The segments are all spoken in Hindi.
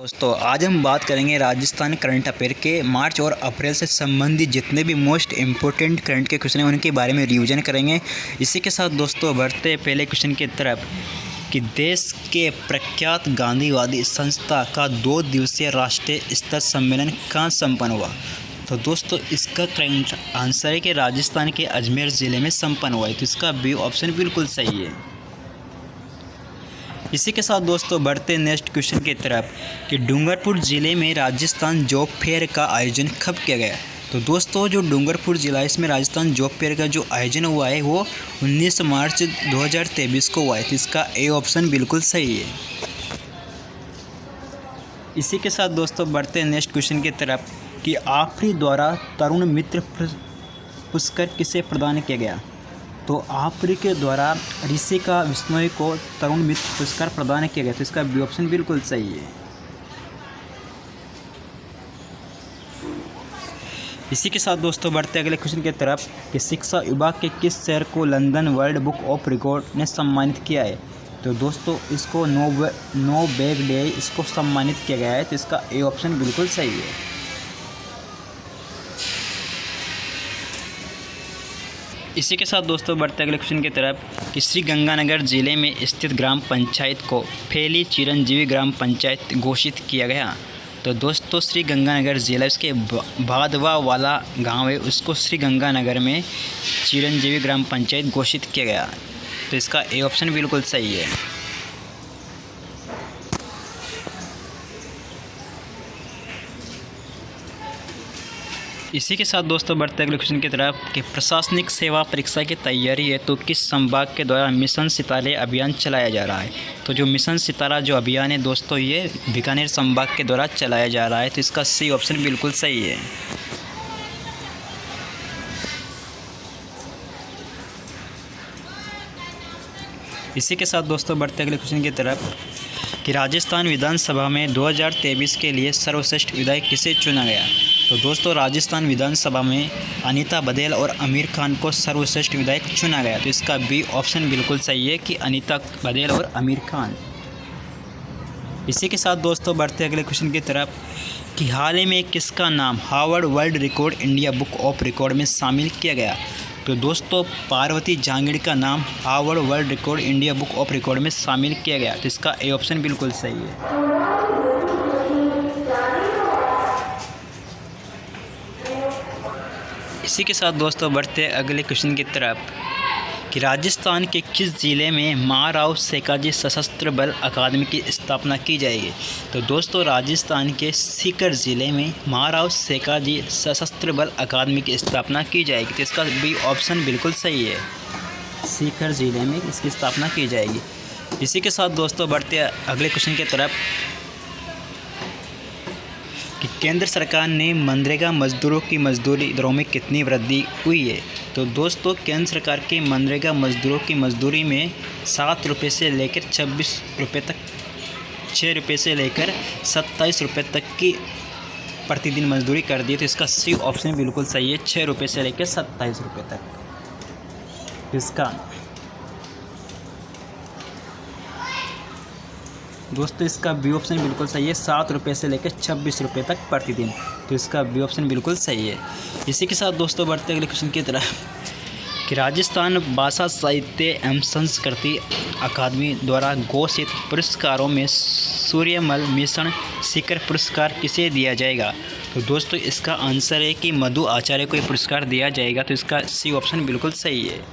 दोस्तों आज हम बात करेंगे राजस्थान करंट अफेयर के मार्च और अप्रैल से संबंधित जितने भी मोस्ट इम्पोर्टेंट करंट के क्वेश्चन हैं उनके बारे में रिवीजन करेंगे। इसी के साथ दोस्तों बढ़ते पहले क्वेश्चन की तरफ कि देश के प्रख्यात गांधीवादी संस्था का 2 दिवसीय राष्ट्रीय स्तर सम्मेलन कहाँ संपन्न हुआ। तो दोस्तों इसका करेक्ट आंसर है कि राजस्थान के अजमेर ज़िले में संपन्न हुआ है। तो इसका बी ऑप्शन बिल्कुल सही है। इसी के साथ दोस्तों बढ़ते नेक्स्ट क्वेश्चन की तरफ कि डूंगरपुर ज़िले में राजस्थान जॉब फेयर का आयोजन कब किया गया। तो दोस्तों जो डूंगरपुर ज़िला है इसमें राजस्थान जॉब फेयर का जो आयोजन हुआ है वो 19 मार्च 2023 को हुआ है। तो इसका ए ऑप्शन बिल्कुल सही है। इसी के साथ दोस्तों बढ़ते नेक्स्ट क्वेश्चन की तरफ कि आफरी द्वारा तरुण मित्र पुरस्कार किसे प्रदान किया गया। तो आफरी के द्वारा ऋषिका विश्नोई को तरुण मित्र पुरस्कार प्रदान किया गया। तो इसका बी ऑप्शन बिल्कुल सही है। इसी के साथ दोस्तों बढ़ते अगले क्वेश्चन की तरफ कि शिक्षा विभाग के किस शहर को London world book of record ने सम्मानित किया है। तो दोस्तों इसको नो बैग डे इसको सम्मानित किया गया है। तो इसका ए ऑप्शन बिल्कुल सही है। इसी के साथ दोस्तों बढ़ते अगले क्वेश्चन की तरफ कि श्रीगंगानगर जिले में स्थित ग्राम पंचायत को फैली चिरंजीवी ग्राम पंचायत घोषित किया गया। तो दोस्तों श्रीगंगानगर जिला इसके भादवा वाला गांव है उसको श्रीगंगानगर में चिरंजीवी ग्राम पंचायत घोषित किया गया। तो इसका ए ऑप्शन बिल्कुल सही है। इसी के साथ दोस्तों बढ़ते अगले क्वेश्चन की तरफ कि प्रशासनिक सेवा परीक्षा की तैयारी है तो किस संभाग के द्वारा मिशन सितारे अभियान चलाया जा रहा है। तो जो मिशन सितारा जो अभियान है दोस्तों ये बीकानेर संभाग के द्वारा चलाया जा रहा है। तो इसका सी ऑप्शन बिल्कुल सही है। इसी के साथ दोस्तों बढ़ते अगले क्वेश्चन की तरफ कि राजस्थान विधानसभा में 2023 के लिए सर्वश्रेष्ठ विधायक किसे चुना गया। तो दोस्तों राजस्थान विधानसभा में अनीता बघेल और आमिर खान को सर्वश्रेष्ठ विधायक चुना गया। तो इसका बी ऑप्शन बिल्कुल सही है कि अनीता बघेल और आमिर खान। इसी के साथ दोस्तों बढ़ते अगले क्वेश्चन की तरफ कि हाल ही में किसका नाम Harvard world record India book of record में शामिल किया गया। तो दोस्तों पार्वती जहांगीर का नाम Harvard world record India book of record में शामिल किया गया। तो इसका ए ऑप्शन बिल्कुल सही है। इसी के साथ दोस्तों बढ़ते अगले क्वेश्चन की तरफ कि राजस्थान के किस ज़िले में महाराव शेखाजी सशस्त्र बल अकादमी की स्थापना की जाएगी। तो दोस्तों राजस्थान के सीकर ज़िले में महाराव शेखाजी सशस्त्र बल अकादमी की स्थापना की जाएगी। तो इसका बी ऑप्शन बिल्कुल सही है। सीकर ज़िले में इसकी स्थापना की जाएगी। इसी के साथ दोस्तों बढ़ते अगले क्वेश्चन की तरफ कि केंद्र सरकार ने मनरेगा मजदूरों की मजदूरी दरों में कितनी वृद्धि हुई है। तो दोस्तों केंद्र सरकार के मनरेगा मजदूरों की मजदूरी में 7 रुपये से लेकर 26 रुपये तक 6 रुपये से लेकर 27 रुपये तक की प्रतिदिन मजदूरी कर दी है। तो इसका सी ऑप्शन बिल्कुल सही है। 6 रुपये से लेकर 27 रुपये तक। इसका दोस्तों इसका बी ऑप्शन बिल्कुल सही है। 7 रुपये से लेकर 26 रुपये तक प्रतिदिन। तो इसका बी ऑप्शन बिल्कुल सही है। इसी के साथ दोस्तों बढ़ते अगले क्वेश्चन की तरफ कि राजस्थान भाषा साहित्य एवं संस्कृति अकादमी द्वारा घोषित पुरस्कारों में सूर्यमल मिशन शिखर पुरस्कार किसे दिया जाएगा। तो दोस्तों इसका आंसर है कि मधु आचार्य को ये पुरस्कार दिया जाएगा। तो इसका सी ऑप्शन बिल्कुल सही है।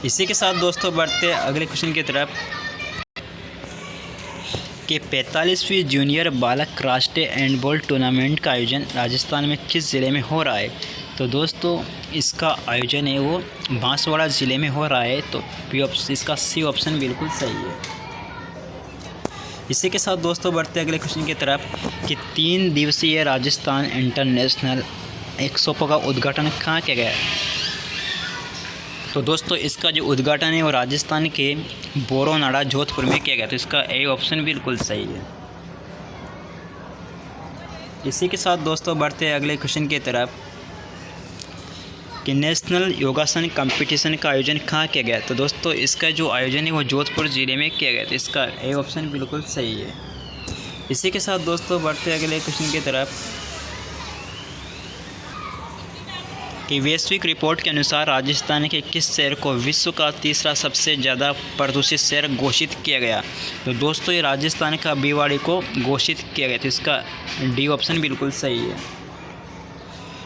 इसी के साथ दोस्तों बढ़ते अगले क्वेश्चन की तरफ कि 45वीं जूनियर बालक राष्ट्रीय हैंडबॉल टूर्नामेंट का आयोजन राजस्थान में किस ज़िले में हो रहा है। तो दोस्तों इसका आयोजन है वो बांसवाड़ा ज़िले में हो रहा है। तो इसका सी ऑप्शन बिल्कुल सही है। इसी के साथ दोस्तों बढ़ते अगले क्वेश्चन की तरफ कि 3 दिवसीय राजस्थान इंटरनेशनल एक्सपो का उद्घाटन कहाँ किया गया है। तो दोस्तों इसका जो उद्घाटन है वो राजस्थान के बोरोनाड़ा जोधपुर में किया गया। तो इसका ए ऑप्शन बिल्कुल सही है। इसी के साथ दोस्तों बढ़ते अगले क्वेश्चन की तरफ कि नेशनल योगासन कंपटीशन का आयोजन कहाँ किया गया। तो दोस्तों इसका जो आयोजन है वो जोधपुर ज़िले में किया गया। तो इसका ए ऑप्शन बिल्कुल सही है। इसी के साथ दोस्तों बढ़ते अगले क्वेश्चन की तरफ कि वैश्विक रिपोर्ट के अनुसार राजस्थान के किस शहर को विश्व का तीसरा सबसे ज़्यादा प्रदूषित शहर घोषित किया गया। तो दोस्तों ये राजस्थान का भिवाड़ी को घोषित किया गया। तो इसका डी ऑप्शन बिल्कुल सही है।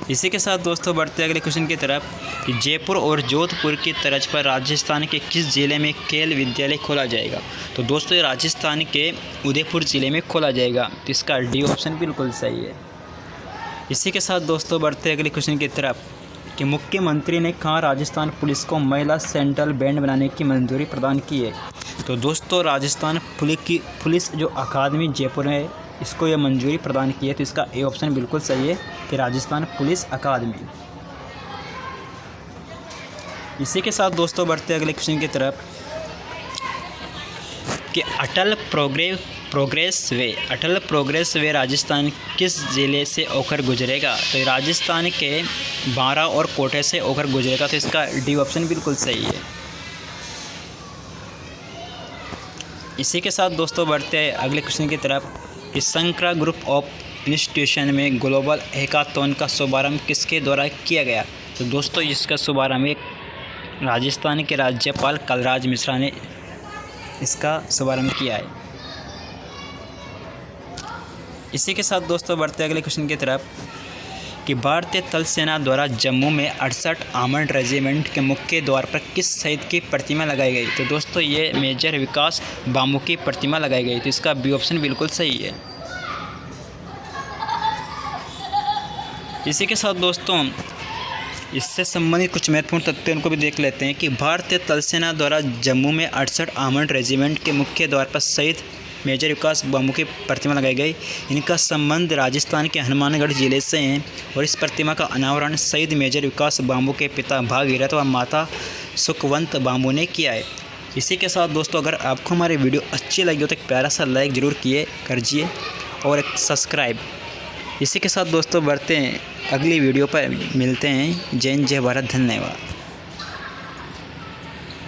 इसी के साथ दोस्तों बढ़ते अगले क्वेश्चन की तरफ कि जयपुर और जोधपुर की तर्ज पर राजस्थान के किस ज़िले में खेल विद्यालय खोला जाएगा। तो दोस्तों ये राजस्थान के उदयपुर ज़िले में खोला जाएगा। तो इसका डी ऑप्शन बिल्कुल सही है। इसी के साथ दोस्तों बढ़ते अगले क्वेश्चन की तरफ कि मुख्यमंत्री ने कहाँ राजस्थान पुलिस को महिला सेंट्रल बैंड बनाने की मंजूरी प्रदान की है। तो दोस्तों राजस्थान पुलिस जो अकादमी जयपुर है इसको यह मंजूरी प्रदान की है। तो इसका ए ऑप्शन बिल्कुल सही है कि राजस्थान पुलिस अकादमी। इसी के साथ दोस्तों बढ़ते अगले क्वेश्चन की तरफ कि अटल प्रोग्रेस वे राजस्थान किस ज़िले से होकर गुजरेगा। तो राजस्थान के बारां और कोटे से होकर गुजरेगा। तो इसका डी ऑप्शन बिल्कुल सही है। इसी के साथ दोस्तों बढ़ते हैं अगले क्वेश्चन की तरफ कि संक्रा ग्रुप ऑफ इंस्टीट्यूशन में ग्लोबल हैकाथॉन का शुभारंभ किसके द्वारा किया गया। तो दोस्तों इसका शुभारंभ एक राजस्थान के राज्यपाल कलराज मिश्रा ने इसका शुभारंभ किया है। इसी के साथ दोस्तों बढ़ते अगले क्वेश्चन की तरफ कि भारतीय थल सेना द्वारा जम्मू में 68 आर्मर्ड रेजिमेंट के मुख्य द्वार पर किस शहीद की प्रतिमा लगाई गई। तो दोस्तों ये मेजर विकास बामू की प्रतिमा लगाई गई। तो इसका बी ऑप्शन बिल्कुल सही है। इसी के साथ दोस्तों इससे संबंधित कुछ महत्वपूर्ण तथ्य उनको भी देख लेते हैं कि भारतीय थल सेना द्वारा जम्मू में 68 आर्मर्ड रेजिमेंट के मुख्य द्वार पर शहीद मेजर विकास बामू की प्रतिमा लगाई गई। इनका संबंध राजस्थान के हनुमानगढ़ जिले से है और इस प्रतिमा का अनावरण शहीद मेजर विकास बामू के पिता भागीरथ व माता सुखवंत बामू ने किया है। इसी के साथ दोस्तों अगर आपको हमारी वीडियो अच्छी लगी हो तो एक प्यारा सा लाइक ज़रूर कीजिए और एक सब्सक्राइब। इसी के साथ दोस्तों बढ़ते हैं अगली वीडियो पर मिलते हैं। जय हिंद जय भारत, धन्यवाद।